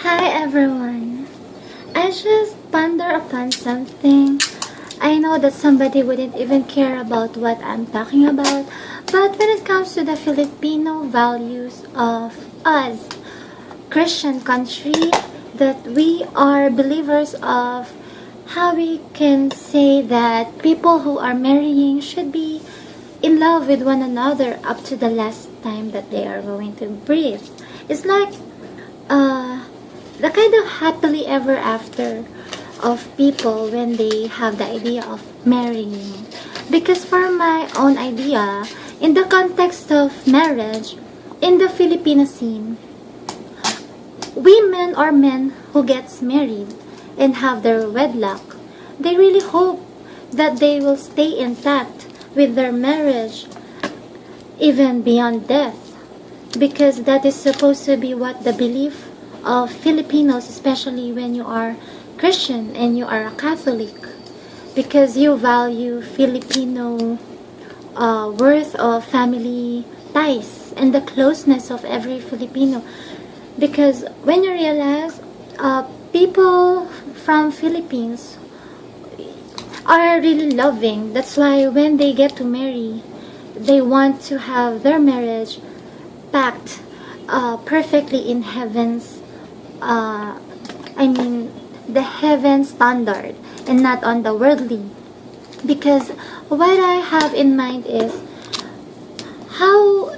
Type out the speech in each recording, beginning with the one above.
Hi everyone. I just ponder upon something. I know that somebody wouldn't even care about what I'm talking about, but when it comes to the Filipino values of us, Christian country, that we are believers of, how we can say that people who are marrying should be in love with one another up to the last time that they are going to breathe. It's like uh, the kind of happily ever after of people when they have the idea of marrying. Because for my own idea, in the context of marriage, in the Filipino scene, women or men who gets married and have their wedlock, they really hope that they will stay intact with their marriage even beyond death, because that is supposed to be what the belief of Filipinos, especially when you are Christian and you are a Catholic, because you value Filipino worth of family ties and the closeness of every Filipino. Because when you realize people from Philippines are really loving, that's why when they get to marry, they want to have their marriage packed perfectly in heaven's the heaven standard and not on the worldly. Because what I have in mind is, how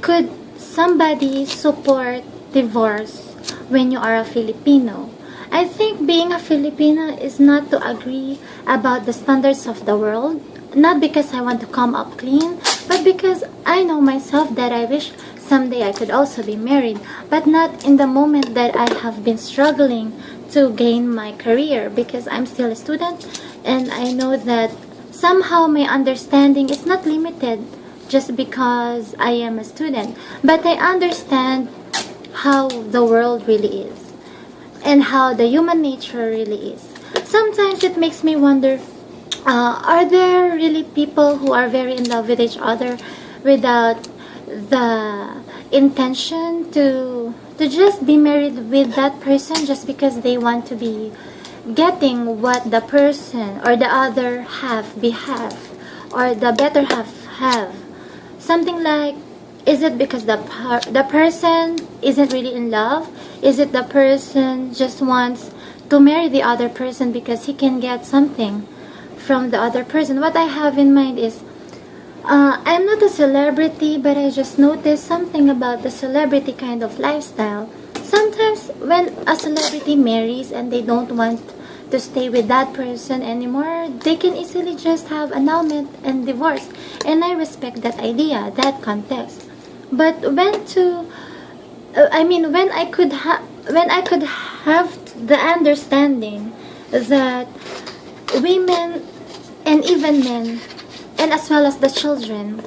could somebody support divorce when you are a Filipino? I think being a Filipino is not to agree about the standards of the world, not because I want to come up clean, but because I know myself that I wish someday I could also be married, but not in the moment that I have been struggling to gain my career, because I'm still a student and I know that somehow my understanding is not limited just because I am a student, but I understand how the world really is and how the human nature really is. Sometimes it makes me wonder, are there really people who are very in love with each other without the intention to just be married with that person just because they want to be getting what the person or the other half behave or the better half have? Something like, is it because the person isn't really in love? Is it the person just wants to marry the other person because he can get something from the other person? What I have in mind is, I'm not a celebrity, but I just noticed something about the celebrity kind of lifestyle. Sometimes when a celebrity marries and they don't want to stay with that person anymore, they can easily just have annulment and divorce. And I respect that idea, that context. But when I could have the understanding that women and even men, and as well as the children,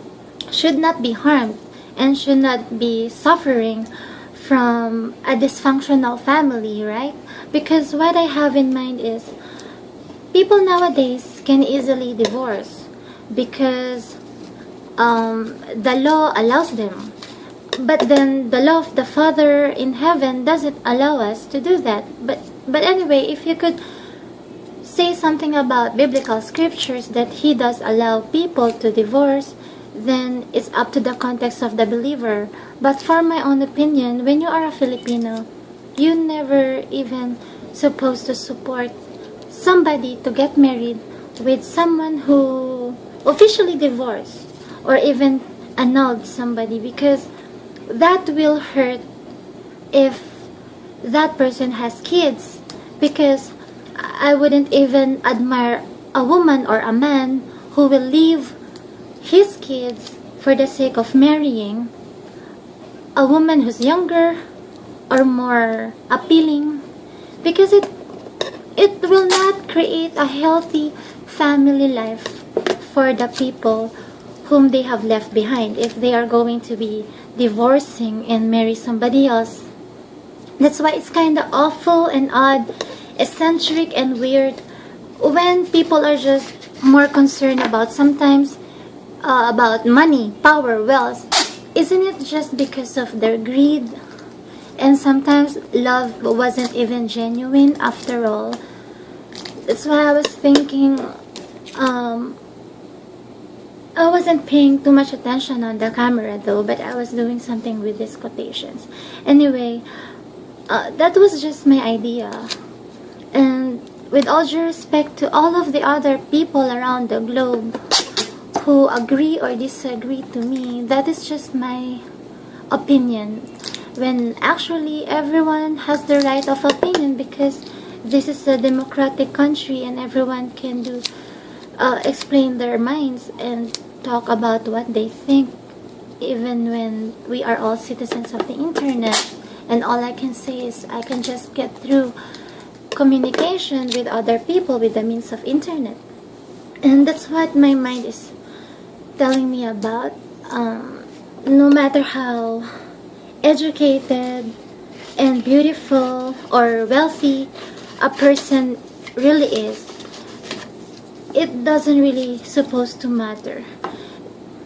should not be harmed and should not be suffering from a dysfunctional family, right? Because what I have in mind is, people nowadays can easily divorce because the law allows them. But then the law of the Father in heaven doesn't allow us to do that. But anyway, if you could say something about biblical scriptures that he does allow people to divorce, then it's up to the context of the believer. But for my own opinion, when you are a Filipino, you never even supposed to support somebody to get married with someone who officially divorced or even annulled somebody, because that will hurt if that person has kids. Because I wouldn't even admire a woman or a man who will leave his kids for the sake of marrying a woman who's younger or more appealing, because it will not create a healthy family life for the people whom they have left behind if they are going to be divorcing and marry somebody else. That's why it's kind of awful and odd, eccentric and weird when people are just more concerned about sometimes about money, power, wealth. Isn't it just because of their greed And sometimes love wasn't even genuine after all. That's why I was thinking, I wasn't paying too much attention on the camera though, but I was doing something with these quotations. Anyway, that was just my idea. And with all due respect to all of the other people around the globe who agree or disagree to me, that is just my opinion. When actually everyone has the right of opinion, because this is a democratic country and everyone can explain their minds and talk about what they think, even when we are all citizens of the internet. And all I can say is I can just get through communication with other people with the means of internet. And that's what my mind is telling me about. No matter how educated and beautiful or wealthy a person really is, it doesn't really supposed to matter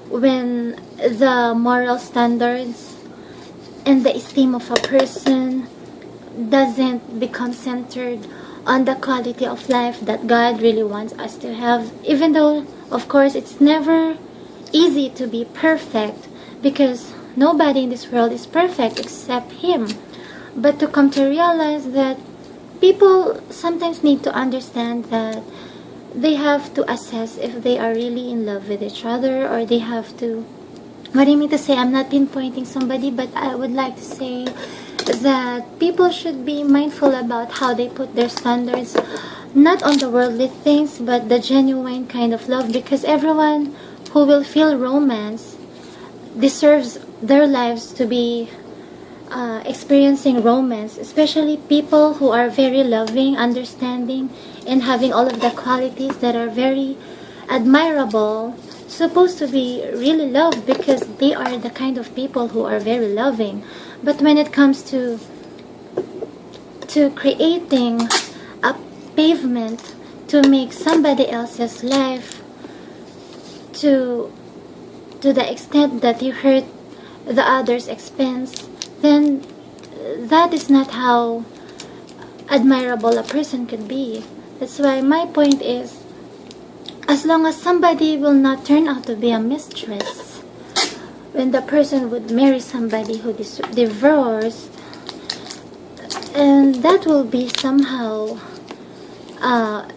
when the moral standards and the esteem of a person doesn't become centered on the quality of life that God really wants us to have. Even though, of course, it's never easy to be perfect, because nobody in this world is perfect except Him. But to come to realize that people sometimes need to understand that they have to assess if they are really in love with each other, or they have to, what I mean to say, I'm not pinpointing somebody, but I would like to say that people should be mindful about how they put their standards, not on the worldly things, but the genuine kind of love, because everyone who will feel romance deserves their lives to be experiencing romance, especially people who are very loving, understanding, and having all of the qualities that are very admirable, supposed to be really loved, because they are the kind of people who are very loving. But when it comes to creating a pavement to make somebody else's life to the extent that you hurt the other's expense, then that is not how admirable a person could be. That's why my point is, as long as somebody will not turn out to be a mistress, when the person would marry somebody who is divorced, and that will be somehow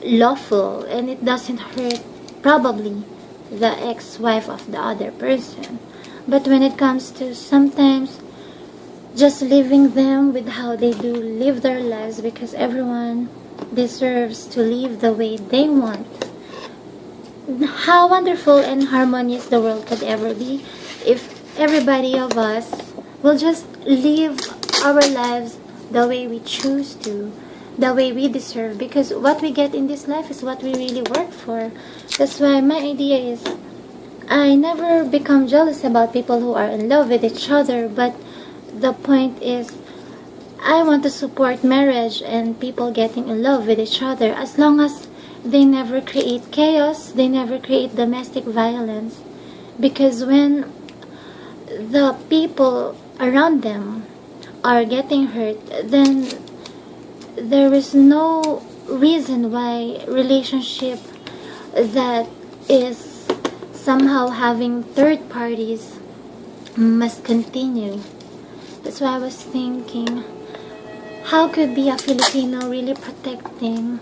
lawful, and it doesn't hurt probably the ex-wife of the other person. But when it comes to sometimes just leaving them with how they do live their lives, because everyone deserves to live the way they want, how wonderful and harmonious the world could ever be if everybody of us will just live our lives the way we choose to, the way we deserve, because what we get in this life is what we really work for. That's why my idea is, I never become jealous about people who are in love with each other, but the point is, I want to support marriage and people getting in love with each other, as long as they never create chaos, they never create domestic violence. Because when the people around them are getting hurt, then there is no reason why relationship that is somehow having third parties must continue. That's why I was thinking, how could be a Filipino really protecting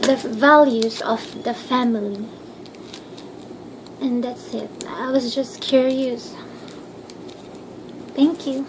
the values of the family? And that's it. I was just curious. Thank you.